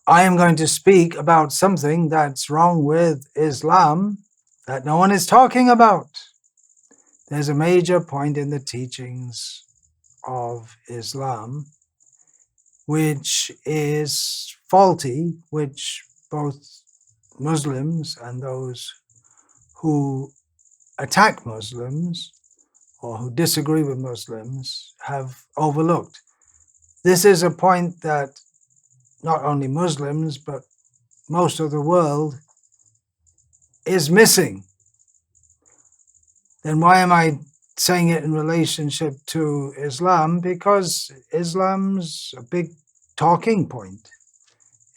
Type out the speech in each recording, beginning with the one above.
I am going to speak about something that's wrong with Islam that no one is talking about. There's a major point in the teachings of Islam which is faulty, which both Muslims and those who attack Muslims or who disagree with Muslims have overlooked. This is a point that not only Muslims, but most of the world is missing. Then why am I saying it in relationship to Islam? Because Islam's a big talking point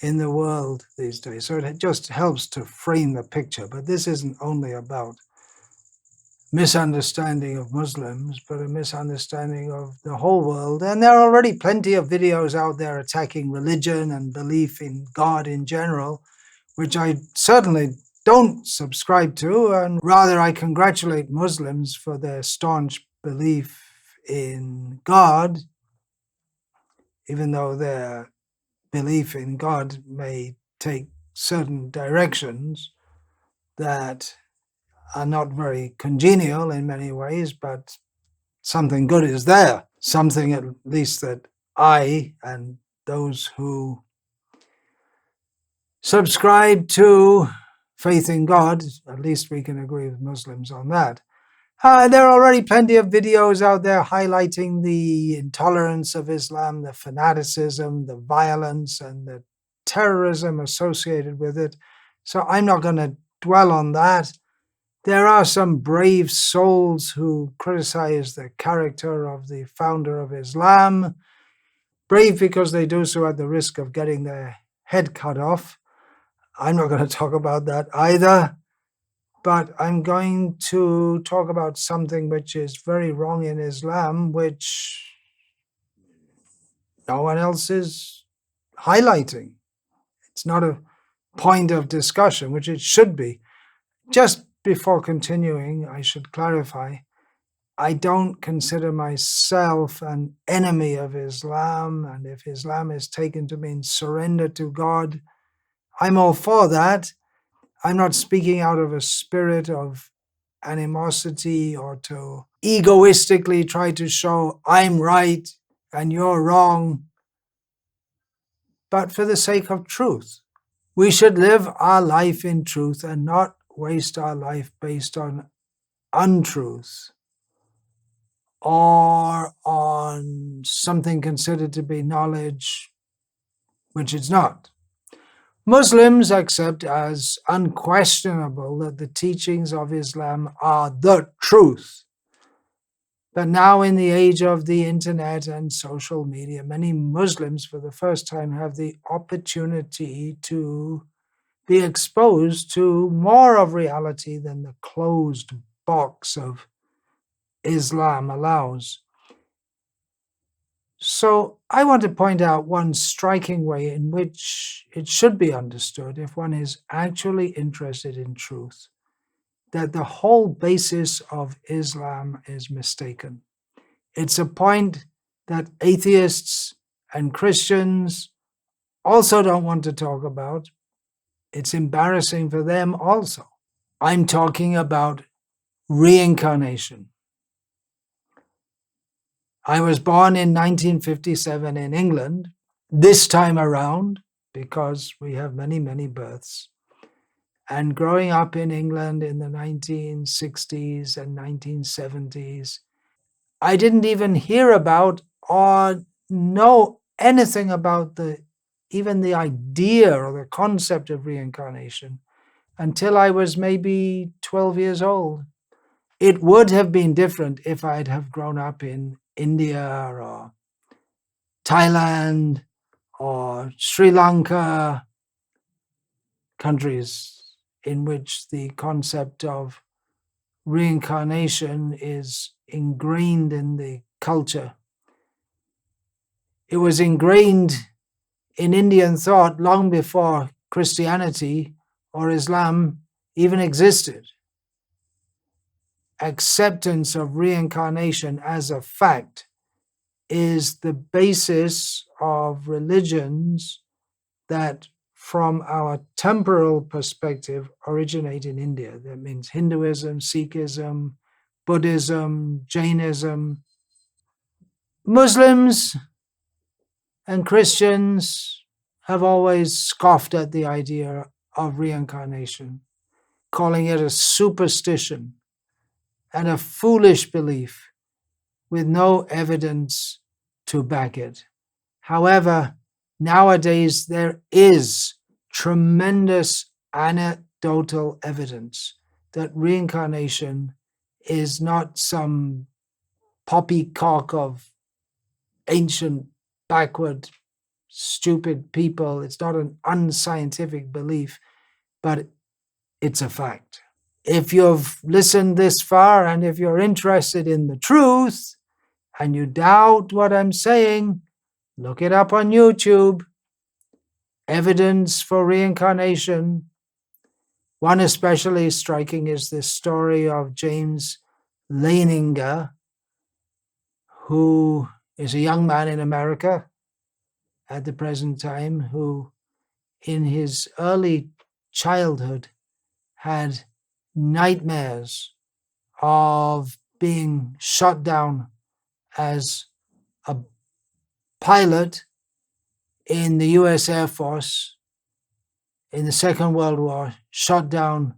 in the world these days. So it just helps to frame the picture. But this isn't only about misunderstanding of Muslims, but a misunderstanding of the whole world. And there are already plenty of videos out there attacking religion and belief in God in general, which I certainly don't subscribe to, and rather I congratulate Muslims for their staunch belief in God, even though their belief in God may take certain directions that are not very congenial in many ways, but something good is there, something at least that I and those who subscribe to faith in God, at least we can agree with Muslims on that. There are already plenty of videos out there highlighting the intolerance of Islam, the fanaticism, the violence, and the terrorism associated with it. So I'm not going to dwell on that. There are some brave souls who criticize the character of the founder of Islam, brave because they do so at the risk of getting their head cut off. I'm not going to talk about that either, but I'm going to talk about something which is very wrong in Islam, which no one else is highlighting. It's not a point of discussion, which it should be. Just before continuing, I should clarify, I don't consider myself an enemy of Islam, and if Islam is taken to mean surrender to God, I'm all for that. I'm not speaking out of a spirit of animosity or to egoistically try to show I'm right and you're wrong, but for the sake of truth. We should live our life in truth and not waste our life based on untruth or on something considered to be knowledge, which it's not. Muslims accept as unquestionable that the teachings of Islam are the truth. But now in the age of the internet and social media, many Muslims for the first time have the opportunity to be exposed to more of reality than the closed box of Islam allows. So I want to point out one striking way in which it should be understood, if one is actually interested in truth, that the whole basis of Islam is mistaken. It's a point that atheists and Christians also don't want to talk about. It's embarrassing for them also. I'm talking about reincarnation. I was born in 1957 in England, this time around, because we have many, many births. And growing up in England in the 1960s and 1970s, I didn't even hear about or know anything about even the idea or the concept of reincarnation until I was maybe 12 years old. It would have been different if I'd have grown up in India or Thailand or Sri Lanka, countries in which the concept of reincarnation is ingrained in the culture. It was ingrained in Indian thought long before Christianity or Islam even existed. Acceptance of reincarnation as a fact is the basis of religions that from our temporal perspective, originate in India. That means Hinduism, Sikhism, Buddhism, Jainism. Muslims and Christians have always scoffed at the idea of reincarnation, calling it a superstition and a foolish belief with no evidence to back it. However, nowadays there is tremendous anecdotal evidence that reincarnation is not some poppycock of ancient, backward, stupid people. It's not an unscientific belief, but it's a fact. If you've listened this far and if you're interested in the truth and you doubt what I'm saying, look it up on YouTube. Evidence for reincarnation. One especially striking is this story of James Leininger, who is a young man in America at the present time, who in his early childhood had nightmares of being shot down as a pilot in the US Air Force in the Second World War, shot down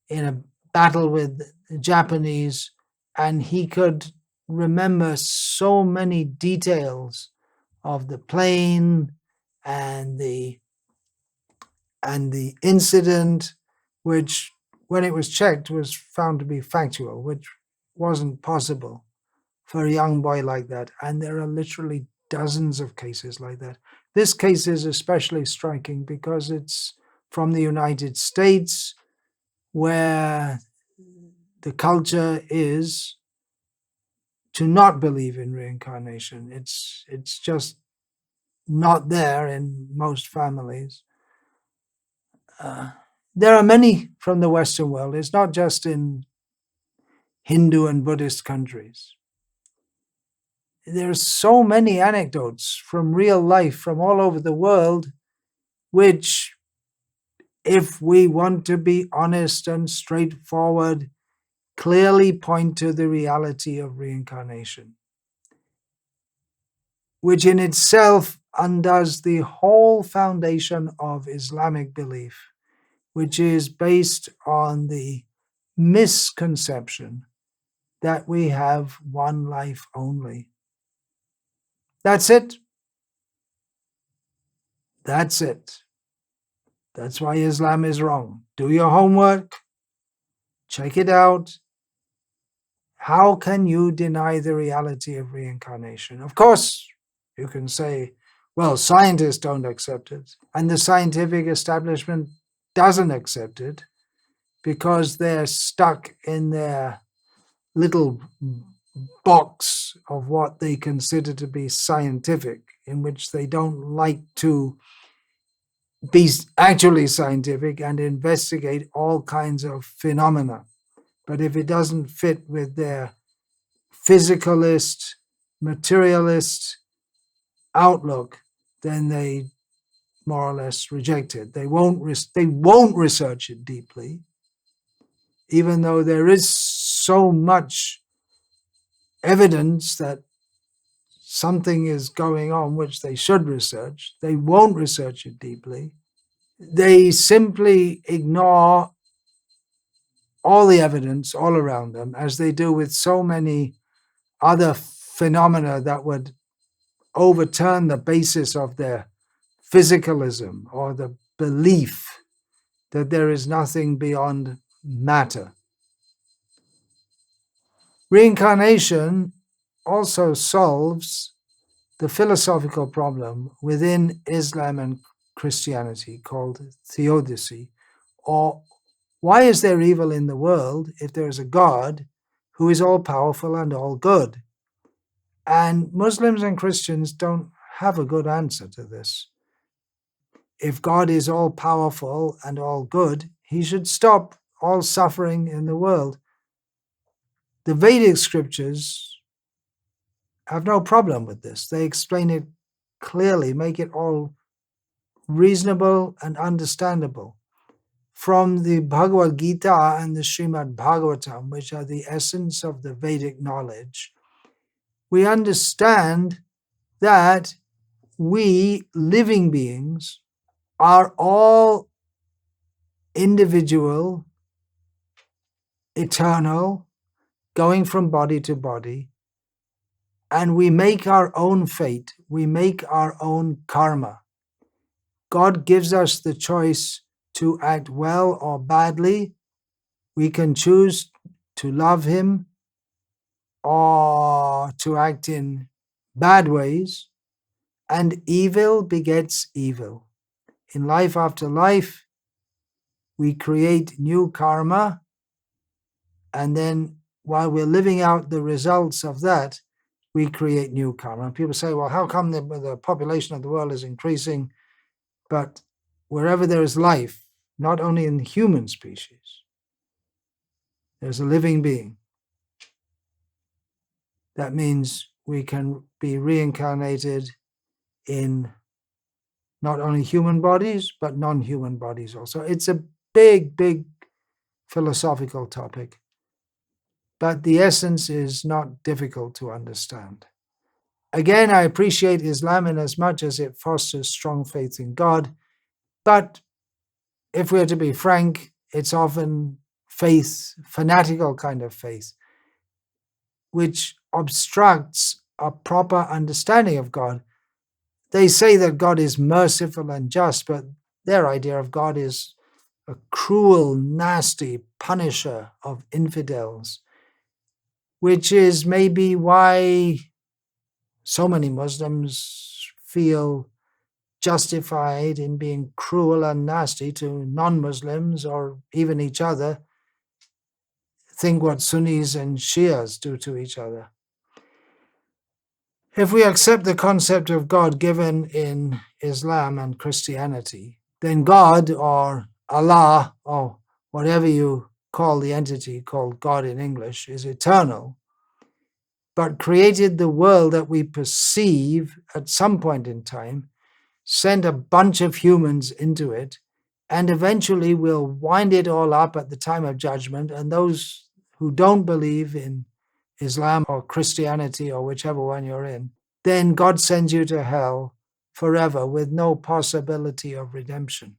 in a battle with the Japanese, and he could remember so many details of the plane and the incident, which, when it was checked, was found to be factual, which wasn't possible for a young boy like that. And there are literally dozens of cases like that. This case is especially striking because it's from the United States, where the culture is to not believe in reincarnation. It's just not there in most families. There are many from the Western world. It's not just in Hindu and Buddhist countries. There's so many anecdotes from real life from all over the world, which, if we want to be honest and straightforward, clearly point to the reality of reincarnation, which in itself undoes the whole foundation of Islamic belief, which is based on the misconception that we have one life only. That's it. That's it. That's why Islam is wrong. Do your homework. Check it out. How can you deny the reality of reincarnation? Of course, you can say, well, scientists don't accept it, and the scientific establishment doesn't accept it because they're stuck in their little box of what they consider to be scientific, in which they don't like to be actually scientific and investigate all kinds of phenomena. But if it doesn't fit with their physicalist, materialist outlook, then they more or less reject it. They won't research it deeply, even though there is so much evidence that something is going on which they should research. They won't research it deeply. They simply ignore all the evidence all around them, as they do with so many other phenomena that would overturn the basis of their physicalism or the belief that there is nothing beyond matter. Reincarnation also solves the philosophical problem within Islam and Christianity called theodicy, or why is there evil in the world if there is a God who is all-powerful and all good? And Muslims and Christians don't have a good answer to this. If God is all-powerful and all good, he should stop all suffering in the world. The Vedic scriptures have no problem with this. They explain it clearly, make it all reasonable and understandable. From the Bhagavad-gita and the Srimad Bhagavatam, which are the essence of the Vedic knowledge, we understand that we living beings are all individual, eternal, going from body to body, and we make our own fate, we make our own karma. God gives us the choice to act well or badly. We can choose to love Him or to act in bad ways, and evil begets evil. In life after life, we create new karma, and then while we're living out the results of that, we create new karma. People say, well, how come the population of the world is increasing? But wherever there is life, not only in the human species, there's a living being. That means we can be reincarnated in not only human bodies, but non-human bodies also. It's a big, big philosophical topic, but the essence is not difficult to understand. Again, I appreciate Islam in as much as it fosters strong faith in God, but if we're to be frank, it's often faith, fanatical kind of faith, which obstructs a proper understanding of God. They say that God is merciful and just, but their idea of God is a cruel, nasty punisher of infidels, which is maybe why so many Muslims feel justified in being cruel and nasty to non-Muslims or even each other. Think what Sunnis and Shias do to each other. If we accept the concept of God given in Islam and Christianity, then God or Allah or whatever you call the entity called God in English is eternal, but created the world that we perceive at some point in time, sent a bunch of humans into it, and eventually will wind it all up at the time of judgment, and those who don't believe in Islam or Christianity or whichever one you're in, then God sends you to hell forever with no possibility of redemption.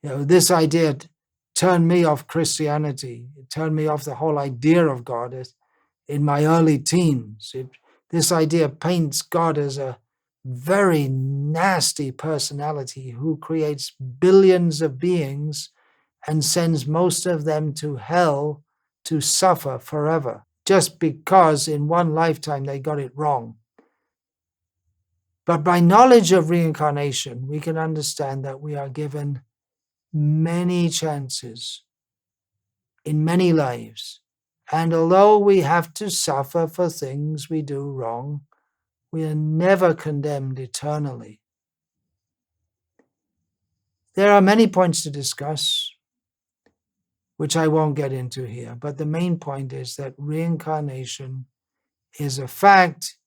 This idea turned me off Christianity. It turned me off the whole idea of God in my early teens. This idea paints God as a very nasty personality who creates billions of beings and sends most of them to hell to suffer forever, just because in one lifetime they got it wrong. But by knowledge of reincarnation, we can understand that we are given many chances in many lives. And although we have to suffer for things we do wrong, we are never condemned eternally. There are many points to discuss, which I won't get into here, but the main point is that reincarnation is a fact.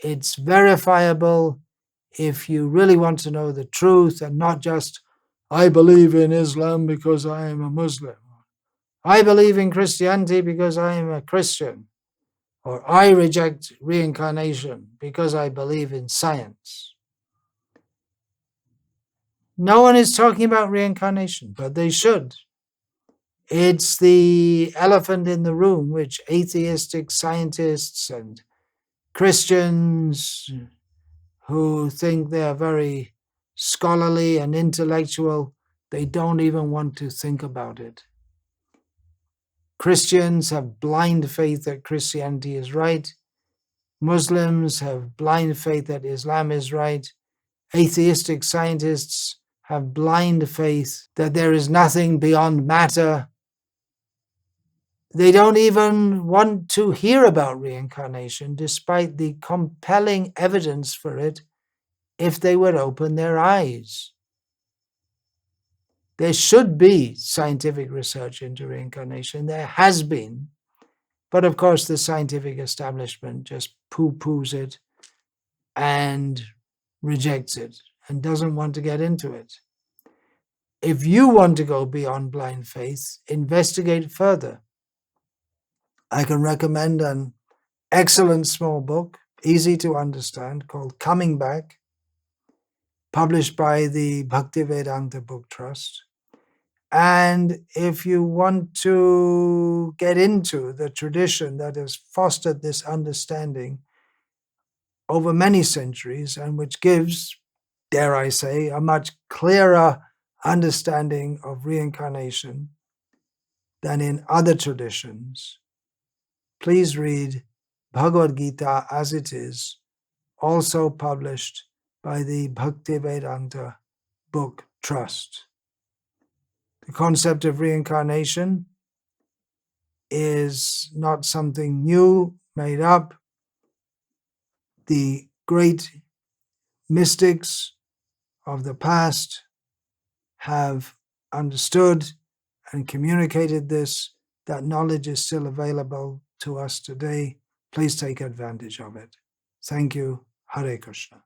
It's verifiable if you really want to know the truth and not just, I believe in Islam because I am a Muslim. I believe in Christianity because I am a Christian. Or I reject reincarnation because I believe in science. No one is talking about reincarnation, but they should. It's the elephant in the room, which atheistic scientists and Christians who think they're very scholarly and intellectual, they don't even want to think about it. Christians have blind faith that Christianity is right. Muslims have blind faith that Islam is right. Atheistic scientists have blind faith that there is nothing beyond matter. They don't even want to hear about reincarnation, despite the compelling evidence for it, if they would open their eyes. There should be scientific research into reincarnation. There has been. But of course, the scientific establishment just poo-poos it and rejects it and doesn't want to get into it. If you want to go beyond blind faith, investigate further. I can recommend an excellent small book, easy to understand, called Coming Back, published by the Bhakti-Vedanta Book Trust. And if you want to get into the tradition that has fostered this understanding over many centuries and which gives, dare I say, a much clearer understanding of reincarnation than in other traditions, please read Bhagavad-gita as it is, also published by the Bhakti-Vedanta Book Trust. The concept of reincarnation is not something new, made up. The great mystics of the past have understood and communicated this. That knowledge is still available to us today. Please take advantage of it. Thank you. Hare Krishna.